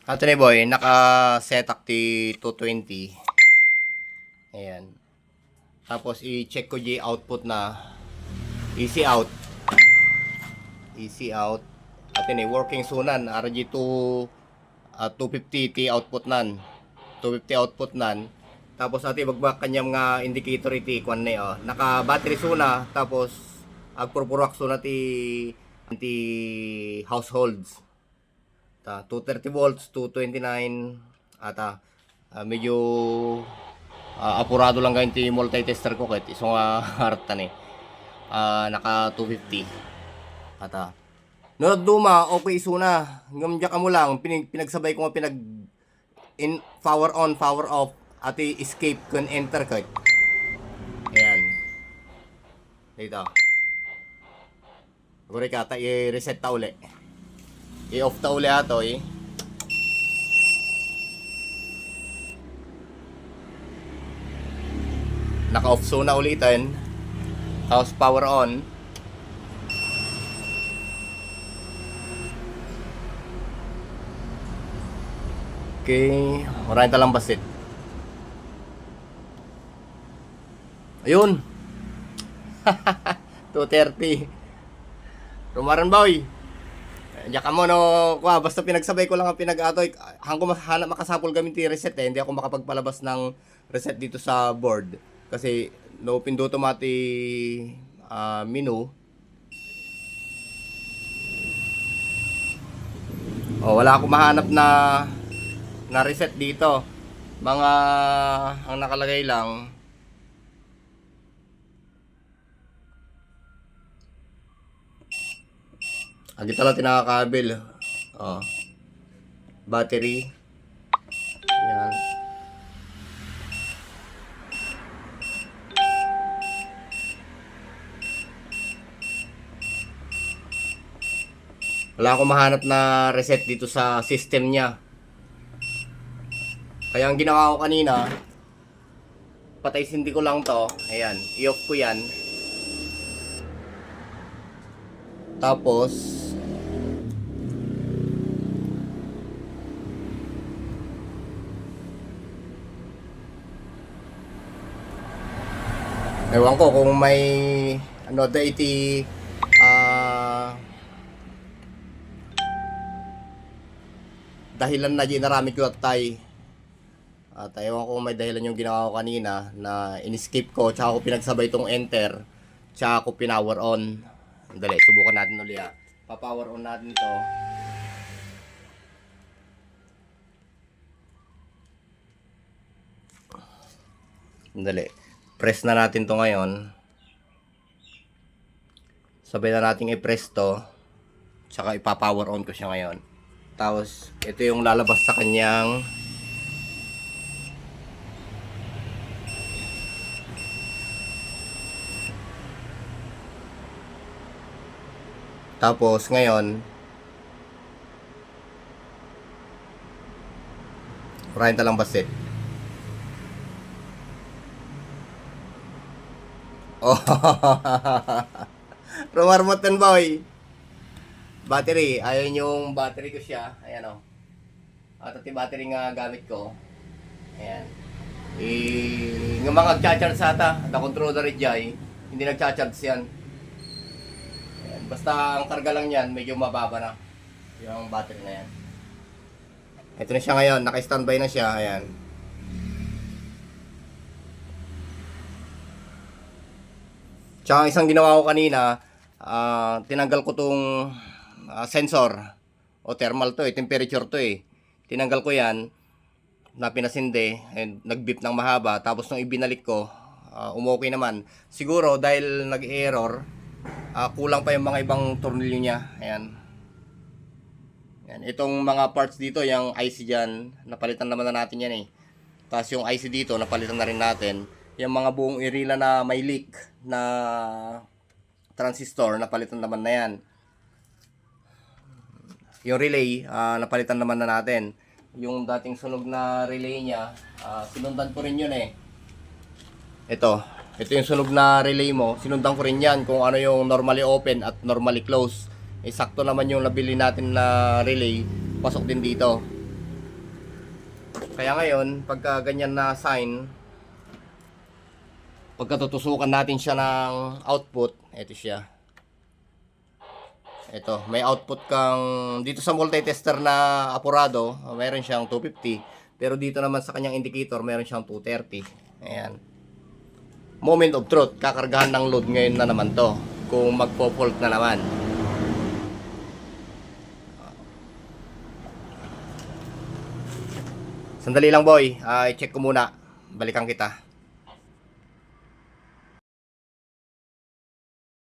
Ito ni boy, naka-setup ti 220. Ayan. Tapos i-check ko yung output na easy out. Easy out. At ni working sunan RG2 250 ti output nan. 250 output nan. Tapos ati bagbak kanyang nga indicator iti kwan ni naka battery suna tapos agpurpurak suna ti households. 230 volts, 229 ata medyo apurado lang ganyan ti multi-tester ko kahit isang harta ni naka 250 ata no duma okay suna ngamdya ka mo lang pinagsabay ko nga in power on power off ati escape kun enter kahit ayan dito guri ka ta i-reset ta uli i-off ta uli ato naka-off zone na ulitin tapos power on okay maraming talang basit ayun 230 rumaran boy diyan ka mo no kwa basta pinagsabay ko lang ang pinag-atoy hanggang hanap makasapol gamit ti reset hindi ako makapagpalabas ng reset dito sa board kasi no pinduto mati menu wala akong mahanap na reset dito mga ang nakalagay lang dito lang tinakakabel battery yan wala akong mahanap na reset dito sa system niya kaya ang ginawa ko kanina patay sindi ko lang to ayan i-off ko yan tapos ewan ko kung may ano da iti dahilan na ginarami ko at ewan ko kung may dahilan yung ginawa ko kanina na in-skip ko tsaka ko pinagsabay itong enter tsaka ko pinower on dali subukan natin ulit pa-power on natin to dali press na natin to ngayon sabay na natin i-press to tsaka ipa-power on ko siya ngayon tapos ito yung lalabas sa kanyang tapos ngayon maraming talang basit rumarmotan boy battery ayun yung battery ko siya ayan at ito yung battery nga gamit ko ayan nga mga nagcharge ata the controller jay hindi nagcharge yan ayan. Basta ang karga lang yan medyo mababa na yung battery na yan ito na siya ngayon naka standby na siya ayan tsaka isang ginawa ko kanina tinanggal ko tong sensor o thermal to temperature to tinanggal ko yan na pinasindi and nag-beep ng mahaba tapos nung ibinalik ko umokay naman siguro dahil nag-error kulang pa yung mga ibang tornilyo niya ayan itong mga parts dito yung IC dyan napalitan naman na natin yan tapos yung IC dito napalitan na rin natin yung mga buong irila na may leak na transistor napalitan naman na yan yung relay napalitan naman na natin yung dating sunog na relay niya sinundan ko rin yun ito yung sunog na relay mo sinundan ko rin yan kung ano yung normally open at normally close sakto naman yung nabili natin na relay pasok din dito Kaya ngayon, pagka ganyan na sign, pagka tutusukan natin siya ng output, ito siya. Ito, may output kang, dito sa multi-tester na apurado, mayroon siyang 250. Pero dito naman sa kanyang indicator, mayroon siyang 230. Ayan. Moment of truth, kakargahan ng load ngayon na naman to. Kung magpo-fault na naman. Sandali lang boy, i-check ko muna. Balikan kita.